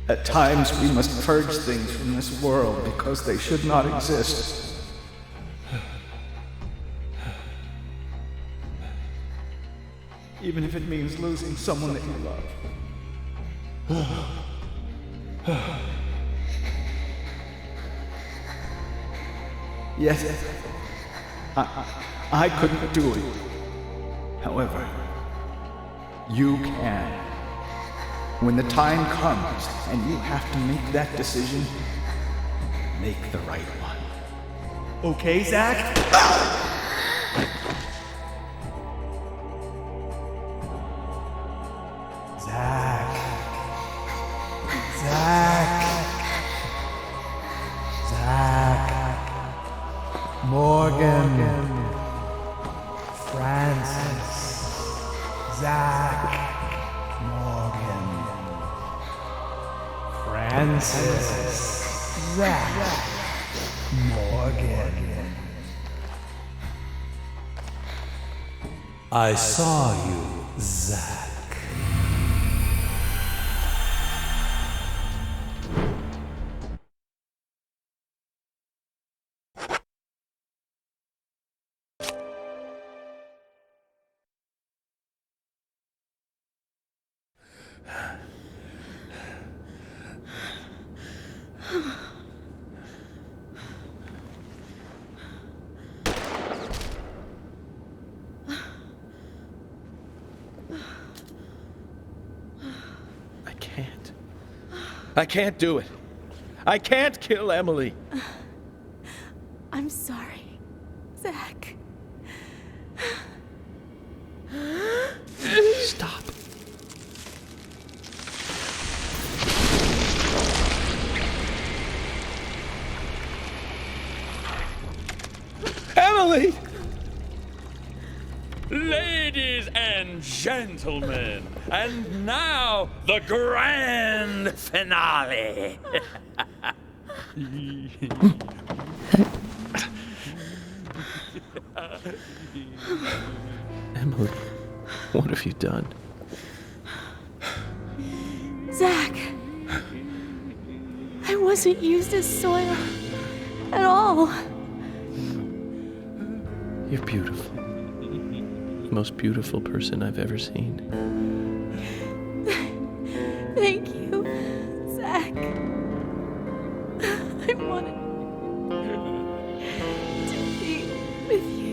At times we must purge things from this world because they should not exist. Even if it means losing someone that you love. Yes, I couldn't do it. However, you can. When the time comes and you have to make that decision, make the right one. Okay, Zach? Zach. Morgan. Francis. Zach. Morgan. Francis. Zach. Morgan. I saw you, Zach. I can't do it. I can't kill Emily. I'm sorry, Zach. Stop. Emily! Ladies and gentlemen, and now the grand finale. Emily, what have you done? Zach, I wasn't used as soil at all. You're beautiful. The most beautiful person I've ever seen. Thank you, Zach. I wanted to be with you.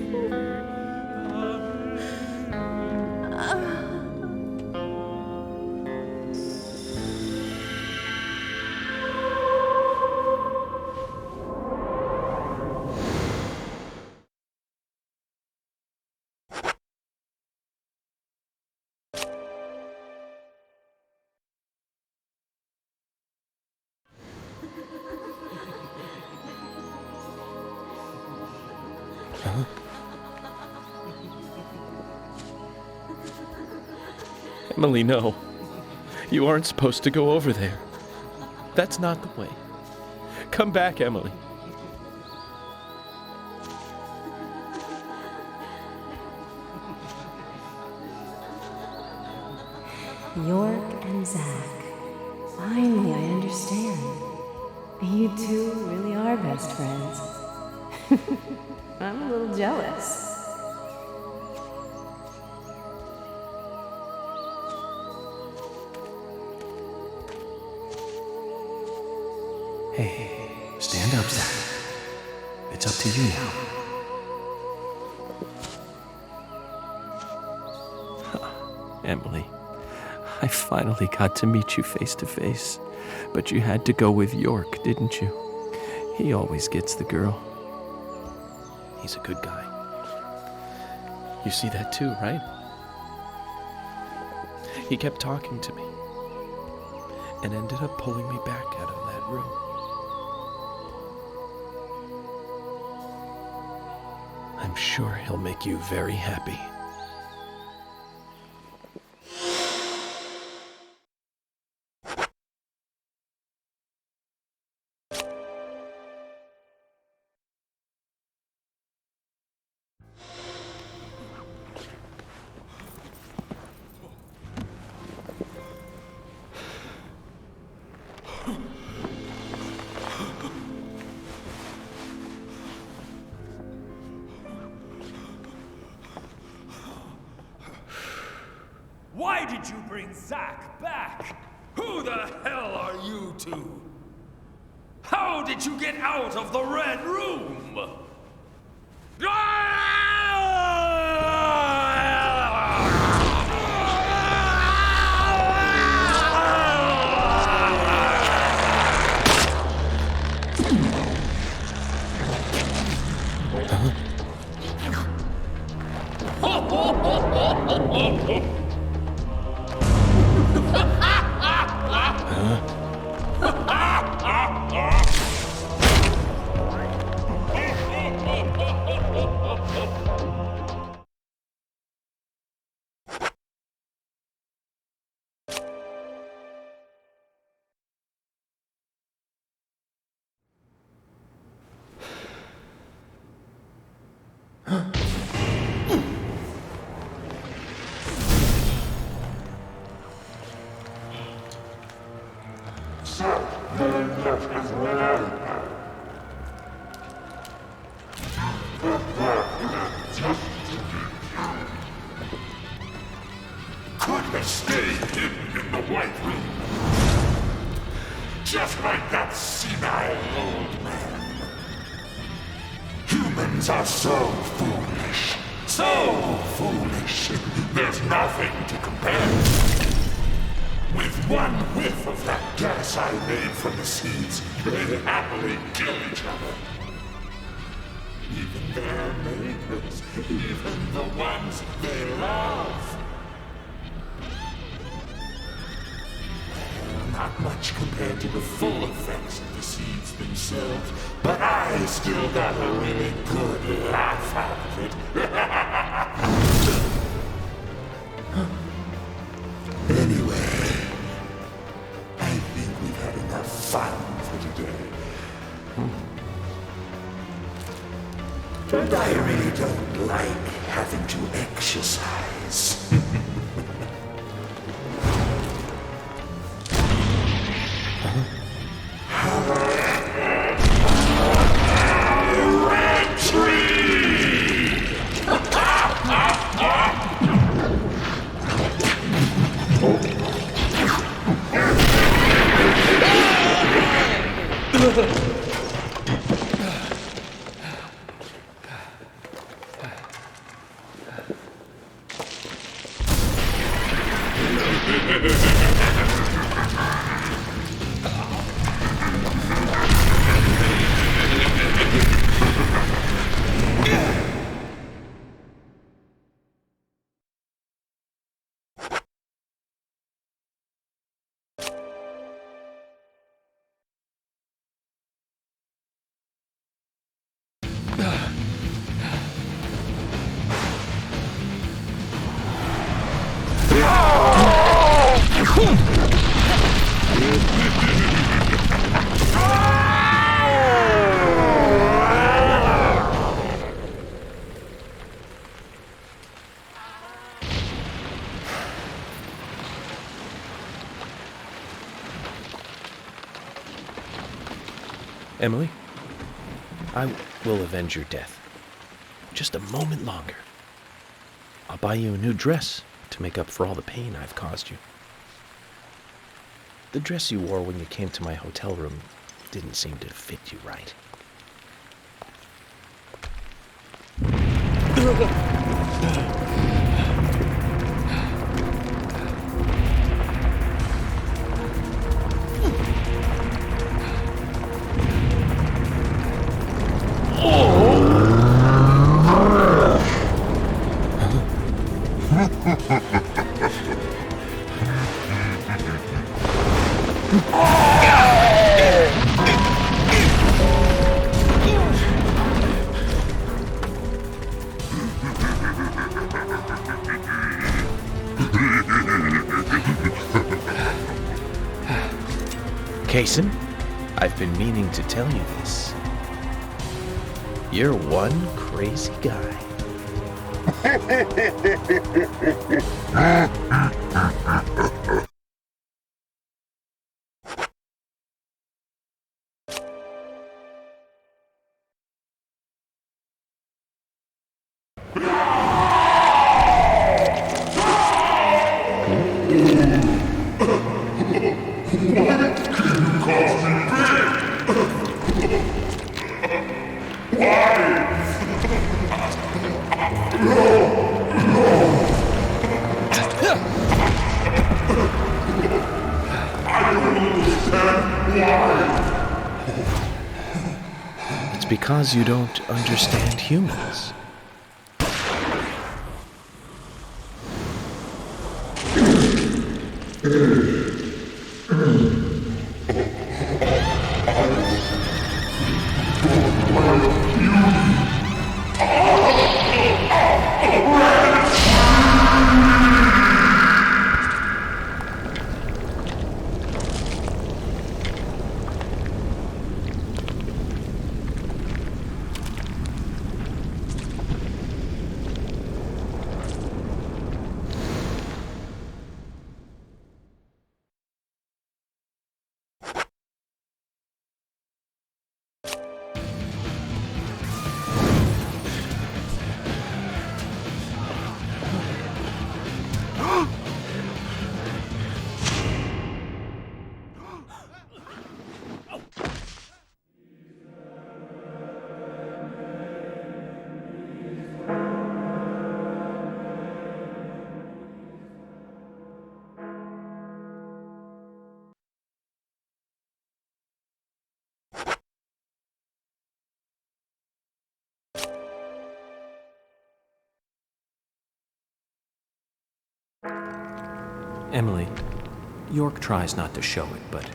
Emily, no. You aren't supposed to go over there. That's not the way. Come back, Emily. York and Zach. Finally, I understand. You two really are best friends. I'm a little jealous. Hey, stand up, Zach. It's up to you now. Emily, I finally got to meet you face to face. But you had to go with York, didn't you? He always gets the girl. He's a good guy. You see that too, right? He kept talking to me and ended up pulling me back out of that room. I'm sure he'll make you very happy. Why did you bring Zach back? Who the hell are you two? How did you get out of the Red Room? Could have stayed hidden in the White Room. Just like that senile old man. Humans are so foolish. So foolish. There's nothing to compare. With one whiff of that gas I made from the seeds, they happily kill each other. Even their neighbors, even the ones they love. Not much compared to the full effects of the seeds themselves, but I still got a really good laugh out of it. Anyway, I think we've had enough fun for today. And I really don't like having to exercise. Emily, I will avenge your death. Just a moment longer. I'll buy you a new dress to make up for all the pain I've caused you. The dress you wore when you came to my hotel room didn't seem to fit you right. Kaysen, I've been meaning to tell you this. You're one crazy guy. It's because you don't understand humans. Emily, York tries not to show it, but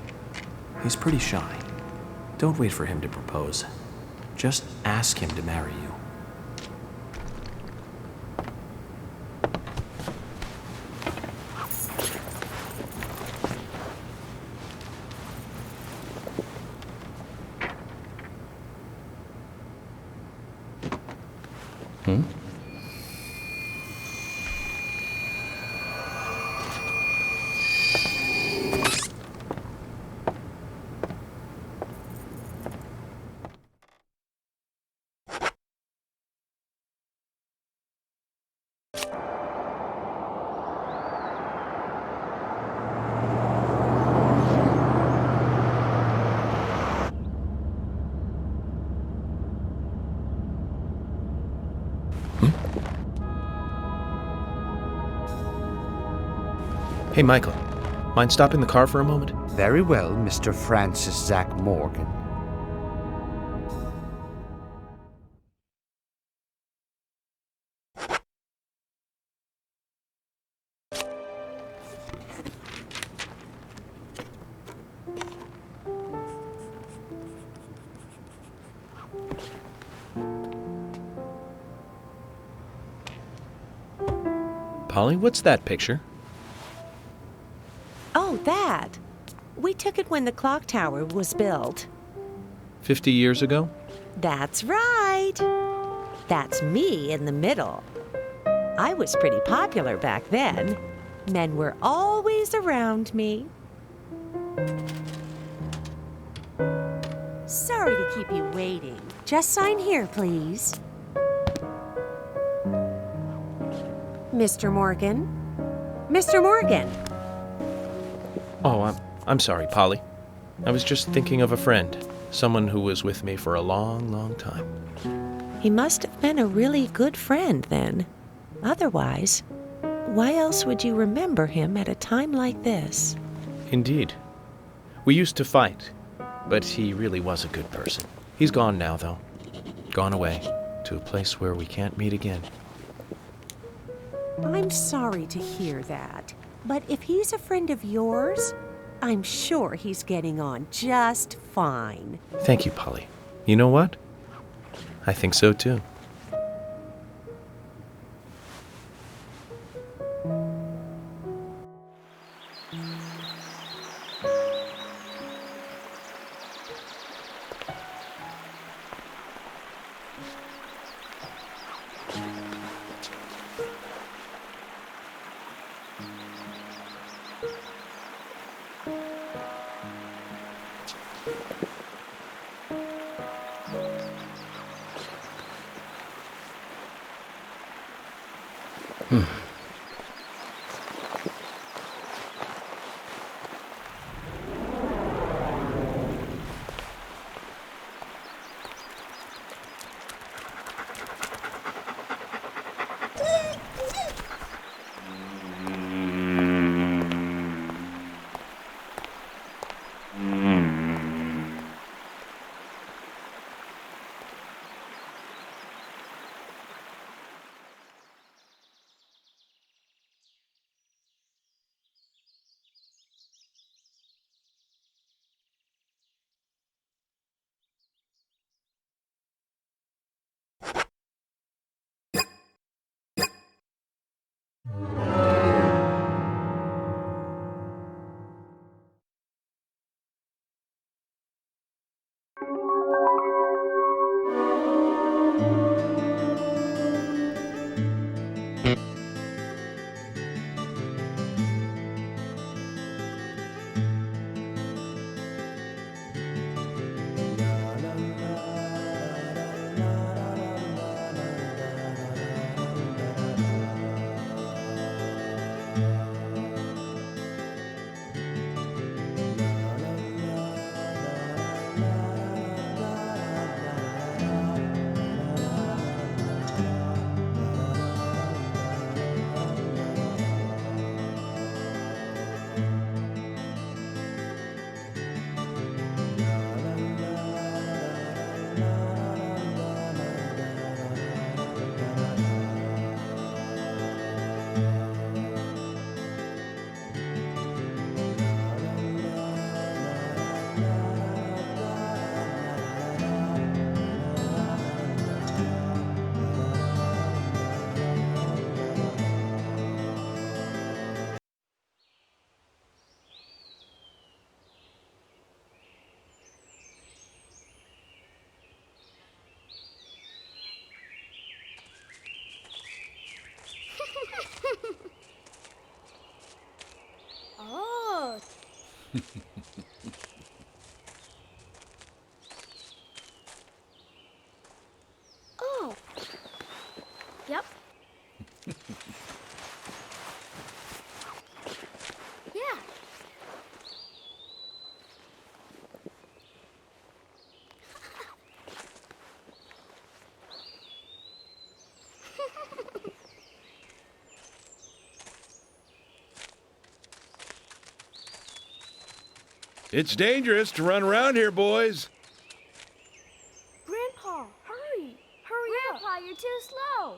he's pretty shy. Don't wait for him to propose. Just ask him to marry you. Hey, Michael, mind stopping the car for a moment? Very well, Mr. Francis Zach Morgan. Polly, what's that picture? Oh, that. We took it when the clock tower was built. 50 years ago? That's right. That's me in the middle. I was pretty popular back then. Men were always around me. Sorry to keep you waiting. Just sign here, please. Mr. Morgan? Mr. Morgan! Oh, I'm sorry, Polly. I was just thinking of a friend. Someone who was with me for a long, long time. He must have been a really good friend then. Otherwise, why else would you remember him at a time like this? Indeed. We used to fight, but he really was a good person. He's gone now, though. Gone away to a place where we can't meet again. I'm sorry to hear that, but if he's a friend of yours, I'm sure he's getting on just fine. Thank you, Polly. You know what? I think so, too. Oh. Oh. Yep. Yeah. It's dangerous to run around here, boys. Grandpa, hurry! Hurry up! Grandpa, you're too slow.